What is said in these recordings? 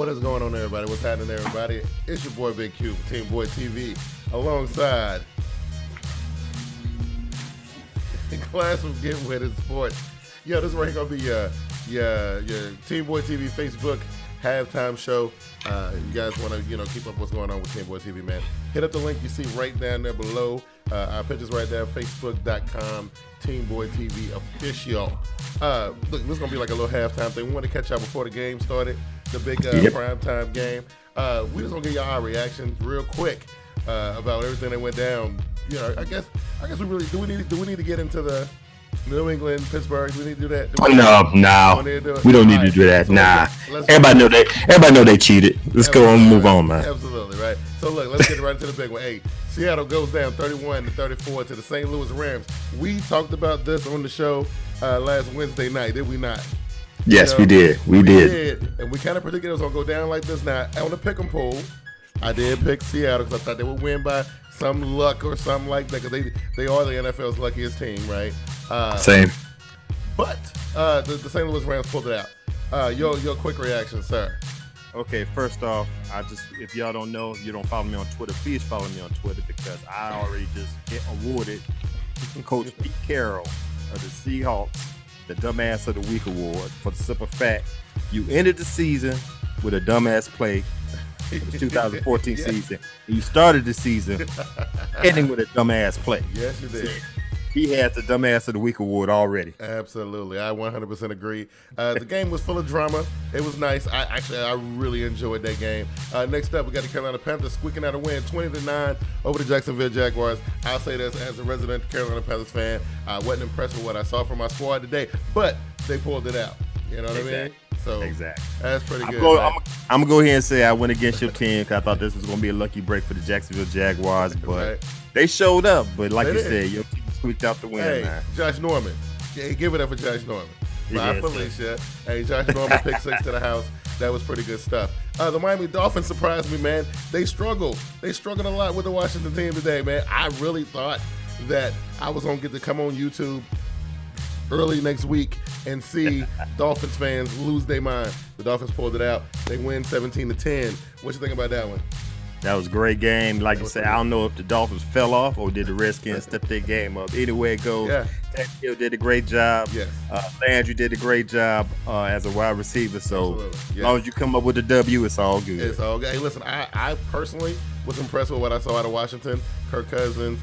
What is going on, everybody? What's happening, everybody? It's your boy Big Q from TeamBoydTV, alongside Class from Get With It Sports. Yo, this is right here gonna be your TeamBoydTV Facebook halftime show. You guys want to keep up what's going on with TeamBoydTV, man? Hit up the link you see right down there below. Our picture's right there, facebook.com TeamBoydTV official. Look, this is gonna be like a little halftime thing. We want to catch y'all before the game started, the big primetime game. We just gonna give y'all our reactions real quick about everything that went down. I guess we really do. We need to get into the New England, Pittsburgh. Do we need to do that? No. We don't need to do that. Nah. Everybody know they cheated. Let's go on and move on, man. Absolutely, right. So look, let's get right into the big one. Hey, Seattle goes down 31-34 to the St. Louis Rams. We talked about this on the show last Wednesday night, did we not? Yes, we did. We did. And we kind of predicted it was going to go down like this. Now, on the pick 'em poll, I did pick Seattle because I thought they would win by some luck or something like that, because they are the NFL's luckiest team, right? Same. But the St. Louis Rams pulled it out. Your quick reaction, sir. Okay, first off, if y'all don't know, you don't follow me on Twitter, please follow me on Twitter, because I already just get awarded Coach Pete Carroll of the Seahawks the Dumbass of the Week award, for the simple fact you ended the season with a dumbass play. The 2014 season. You started the season ending with a dumbass play. Yes, you did. So he had the Dumbass of the Week award already. Absolutely. I 100% agree. The game was full of drama. It was nice. I really enjoyed that game. Next up, we got the Carolina Panthers squeaking out a win 20-9 over the Jacksonville Jaguars. I'll say this as a resident Carolina Panthers fan. I wasn't impressed with what I saw from my squad today, but they pulled it out. You know what I mean? So exactly. That's pretty good. I'm going to go ahead and say I went against your team because I thought this was going to be a lucky break for the Jacksonville Jaguars, but they showed up. But like you said, your team squeaked out the win. Hey, man. Josh Norman. Yeah, give it up for Josh Norman. Bye, Felicia. Hey, Josh Norman picked 6 to the house. That was pretty good stuff. The Miami Dolphins surprised me, man. They struggled. They struggled a lot with the Washington team today, man. I really thought that I was going to get to come on YouTube early next week and see Dolphins fans lose their mind. The Dolphins pulled it out. They win 17-10. What you think about that one? That was a great game. Like you said, I don't know if the Dolphins fell off or did the Redskins step their game up. Either way it goes, Hill did a great job. Yes. Landry did a great job as a wide receiver. So as long as you come up with a W, it's all good. It's all good. Hey, listen, I personally was impressed with what I saw out of Washington. Kirk Cousins,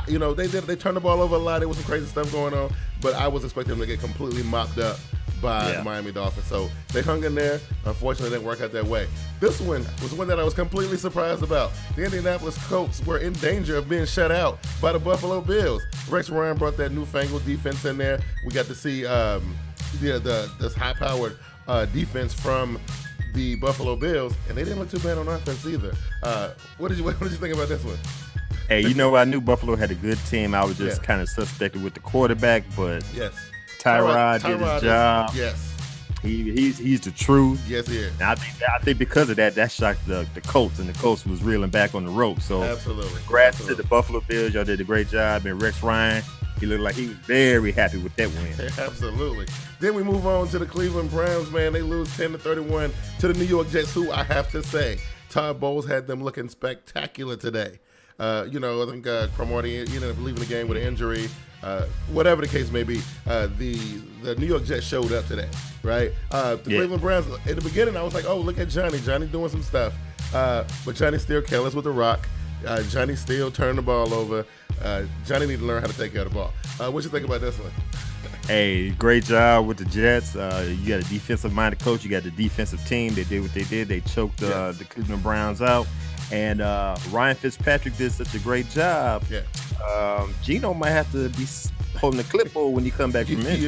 they turned the ball over a lot. There was some crazy stuff going on, but I was expecting them to get completely mopped up by the Miami Dolphins. So they hung in there. Unfortunately, it didn't work out that way. This one was one that I was completely surprised about. The Indianapolis Colts were in danger of being shut out by the Buffalo Bills. Rex Ryan brought that newfangled defense in there. We got to see this high-powered defense from the Buffalo Bills, and they didn't look too bad on offense either. What did you think about this one? Hey, I knew Buffalo had a good team. I was just kind of suspected with the quarterback, but Tyrod did his job. He's the truth. Yes, he is. And I think because of that shocked the Colts, and the Colts was reeling back on the rope. So absolutely, congrats to the Buffalo Bills. Y'all did a great job, and Rex Ryan, he looked like he was very happy with that win. Absolutely. Then we move on to the Cleveland Browns, man. They lose 10-31 to the New York Jets, who I have to say, Todd Bowles had them looking spectacular today. I think Cromartie ended up leaving the game with an injury. Whatever the case may be, the New York Jets showed up today, right? The Cleveland Browns, in the beginning, I was like, oh, look at Johnny. Johnny doing some stuff. But Johnny still careless with the rock. Johnny still turning the ball over. Johnny need to learn how to take care of the ball. What you think about this one? Hey, great job with the Jets. You got a defensive-minded coach. You got the defensive team. They did what they did. They choked the Cleveland Browns out. And Ryan Fitzpatrick did such a great job. Geno might have to be holding the clipboard when he come back from injury.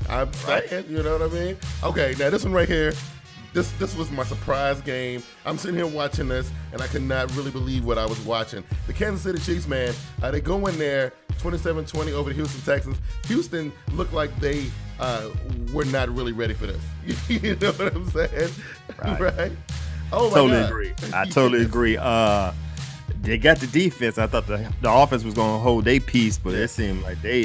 I'm saying, you know what I mean? Okay, now this one right here, this was my surprise game. I'm sitting here watching this, and I could not really believe what I was watching. The Kansas City Chiefs, man, they go in there 27-20 over the Houston Texans. Houston looked like they were not really ready for this. You know what I'm saying? Right? Oh, my God. Agree. I totally agree. they got the defense. I thought the offense was going to hold their piece, but it seemed like they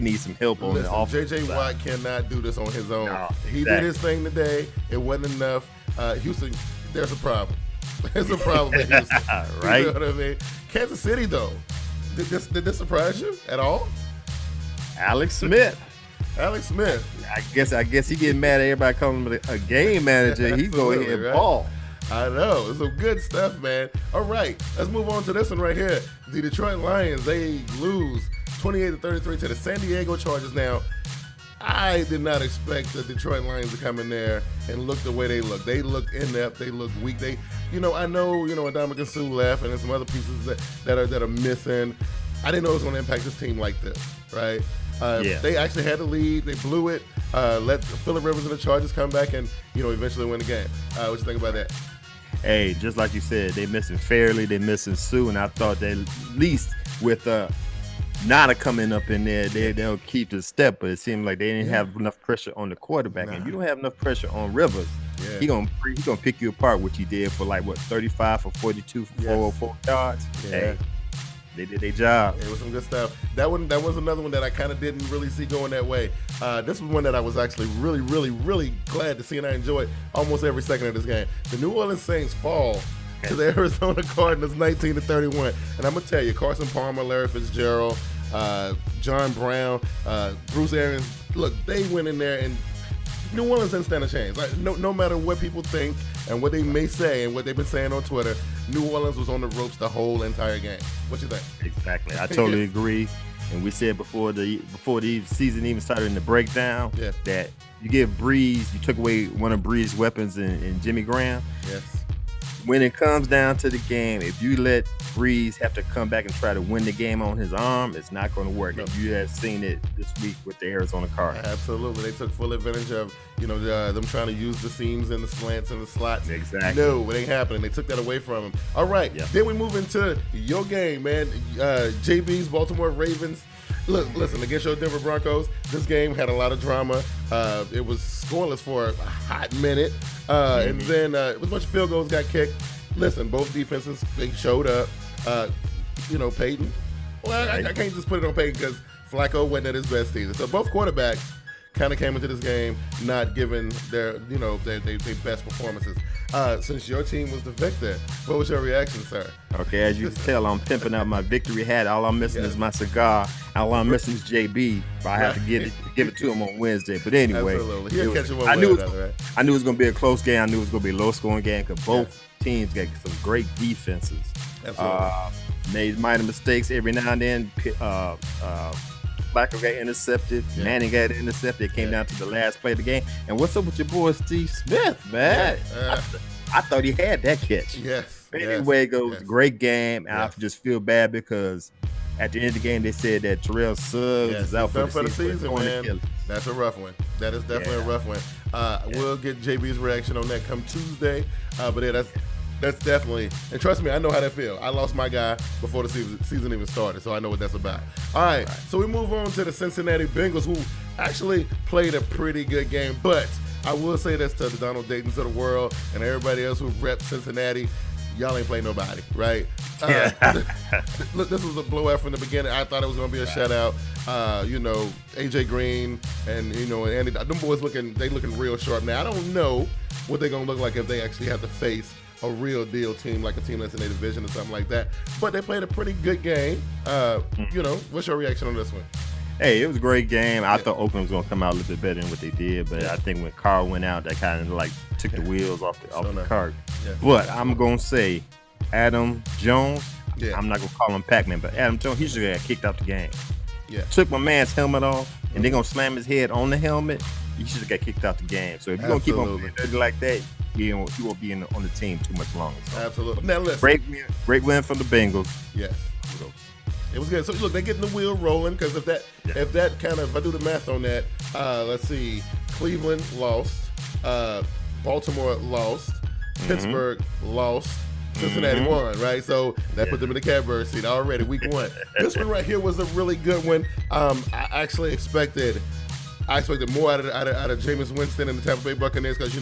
need some help on the offense. JJ Watt cannot do this on his own. No, He did his thing today. It wasn't enough. Houston, there's a problem. There's a problem in Houston. Right? You know what I mean? Kansas City, though, did this surprise you at all? Alex Smith. I guess he getting mad at everybody calling him a game manager. He go ahead and ball. I know. It's some good stuff, man. All right, let's move on to this one right here. The Detroit Lions, they lose 28-33 to the San Diego Chargers. Now, I did not expect the Detroit Lions to come in there and look the way they look. They look inept. They look weak. I know, Ndamukong Suh left and there's some other pieces that are missing. I didn't know it was going to impact this team like this, right? They actually had the lead. They blew it. Let Phillip Rivers and the Chargers come back and, eventually win the game. What you think about that? Hey, just like you said, they missing Fairley, they missing Sue, and I thought that at least with Nada coming up in there, they'll keep the step. But it seemed like they didn't have enough pressure on the quarterback, and you don't have enough pressure on Rivers. Yeah. He gonna pick you apart, which he did for 35 for 42 for 404 yards. Yeah. Hey, they did their job. It was some good stuff. That was another one that I kind of didn't really see going that way. This was one that I was actually really, really, really glad to see, and I enjoyed almost every second of this game. The New Orleans Saints fall to the Arizona Cardinals 19-31. And I'm going to tell you, Carson Palmer, Larry Fitzgerald, John Brown, Bruce Arians, look, they went in there and New Orleans didn't stand a chance. No matter what people think and what they may say and what they've been saying on Twitter, New Orleans was on the ropes the whole entire game. What you think? Exactly. I totally agree. And we said before the season even started in the breakdown that you give Breeze, you took away one of Breeze's weapons in Jimmy Graham. Yes. When it comes down to the game, if you let Breeze have to come back and try to win the game on his arm, it's not going to work. No. And you have seen it this week with the Arizona Cardinals. Absolutely. They took full advantage of, them trying to use the seams and the slants and the slots. Exactly. No, it ain't happening. They took that away from him. All right. Yep. Then we move into your game, man. JB's Baltimore Ravens. Look, listen, against your Denver Broncos, this game had a lot of drama. It was scoreless for a hot minute. And then a bunch of field goals got kicked. Listen, both defenses, they showed up. Peyton. Well, I can't just put it on Peyton because Flacco wasn't at his best either. So both quarterbacks kind of came into this game not giving their best performances. Since your team was the victor, what was your reaction, sir? Okay, as you can tell, I'm pimping out my victory hat. All I'm missing is my cigar. All I'm missing is JB. But I have to give it to him on Wednesday. But anyway, absolutely. He'll catch him one I knew it was going to be a close game. I knew it was going to be a low-scoring game because both teams got some great defenses. Absolutely. Made minor mistakes every now and then. Flacco got intercepted. Yeah. Manning got intercepted. It came down to the last play of the game. And what's up with your boy Steve Smith, man? I thought he had that catch. Yes. But anyway, it goes great game. And I just feel bad because at the end of the game, they said that Terrell Suggs is out for the season, man. That's a rough one. That is definitely a rough one. We'll get JB's reaction on that come Tuesday. But that's definitely, and trust me, I know how that feels. I lost my guy before the season even started, so I know what that's about. All right, so we move on to the Cincinnati Bengals, who actually played a pretty good game. But I will say this to the Donald Daytons of the world and everybody else who reps Cincinnati, y'all ain't play nobody, right? Look, this was a blowout from the beginning. I thought it was going to be a shutout. AJ Green and Andy, them boys looking real sharp now. I don't know what they're going to look like if they actually have to face a real deal team, like a team that's in a division or something like that. But they played a pretty good game. What's your reaction on this one? Hey, it was a great game. I thought Oakland was going to come out a little bit better than what they did, but I think when Carr went out, that kind of took the wheels off the cart. Yeah. But I'm going to say Adam Jones, I'm not going to call him Pac-Man, but Adam Jones, he should have got kicked out the game. Yeah. Took my man's helmet off, and they're going to slam his head on the helmet. He should have got kicked out the game. So if you're going to keep on playing dirty like that, he won't be on the team too much longer. So. Absolutely. Now listen. Great win from the Bengals. Yes. It was good. So look, they're getting the wheel rolling because if I do the math on that, let's see, Cleveland lost, Baltimore lost, Pittsburgh lost, Cincinnati won, right? So that put them in the catbird seat already, week one. This one right here was a really good one. I expected more out of Jameis Winston and the Tampa Bay Buccaneers because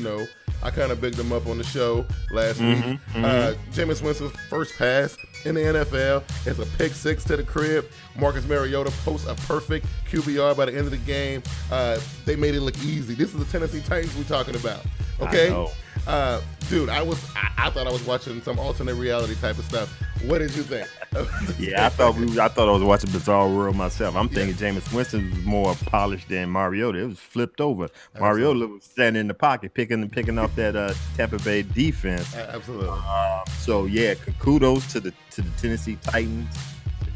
I kind of bigged him up on the show last week. Jameis Winston's first pass in the NFL is a pick six to the crib. Marcus Mariota posts a perfect QBR by the end of the game. They made it look easy. This is the Tennessee Titans we're talking about. Okay, dude, I thought I was watching some alternate reality type of stuff. What did you think? Yeah, I thought I was watching Bizarre World myself. I'm thinking Jameis Winston was more polished than Mariota. It was flipped over. Mariota was standing in the pocket, picking off that Tampa Bay defense. Absolutely. So yeah, kudos to the Tennessee Titans.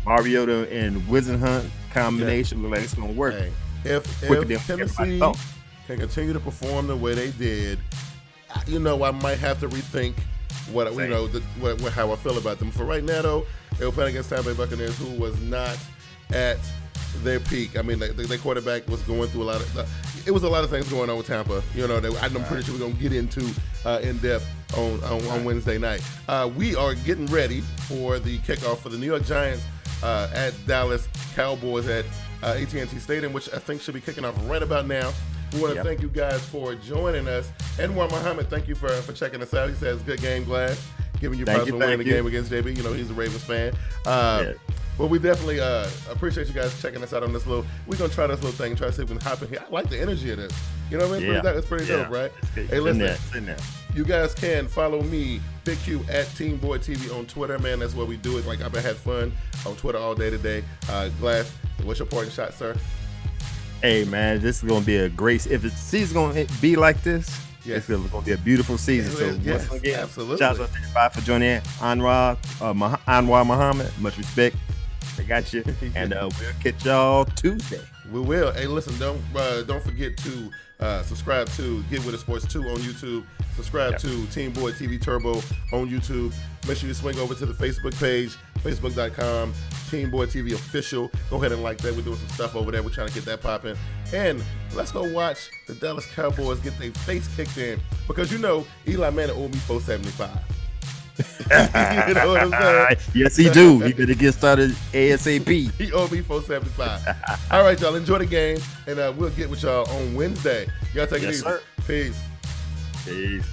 Mariota and Wisenhunt combination look like it's gonna work. Hey, if Tennessee can continue to perform the way they did, I might have to rethink how I feel about them. For right now, though, they were playing against Tampa Bay Buccaneers, who was not at their peak. I mean, their quarterback was going through a lot of things going on with Tampa. I'm pretty sure we're gonna get into in depth on Wednesday night. We are getting ready for the kickoff for the New York Giants at Dallas Cowboys at AT&T Stadium, which I think should be kicking off right about now. We want to thank you guys for joining us. Anwar Muhammad, thank you for checking us out. He says, good game, Glass. Giving you props for winning the game against JB. He's a Ravens fan. But we definitely appreciate you guys checking us out on this we're going to try this little thing and try to see if we can hop in here. I like the energy of this. You know what I mean? It's pretty dope, right? Hey, listen, you guys can follow me, Big Q, at TeamBoydTV on Twitter, man. That's where we do it. Like, I've had fun on Twitter all day today. Glass, what's your parting shot, sir? Hey, man, this is going to be a great... If the season's going to be like this, it's going to be a beautiful season. Once again, absolutely. Shout out to everybody for joining in. Anwar Muhammad, much respect. I got you. And we'll catch y'all Tuesday. We will. Hey, listen, don't forget to subscribe to Get With It Sports 2 on YouTube. Subscribe to Team Boyd TV Turbo on YouTube. Make sure you swing over to the Facebook page, facebook.com, Team Boyd TV Official. Go ahead and like that. We're doing some stuff over there. We're trying to get that popping. And let's go watch the Dallas Cowboys get their face kicked in. Because Eli Manning owed me $475. You know what I'm saying? Yes, he do. He better get started ASAP. He owed me $475. All right, y'all. Enjoy the game, and we'll get with y'all on Wednesday. Y'all take it easy. Sir. Peace. Peace.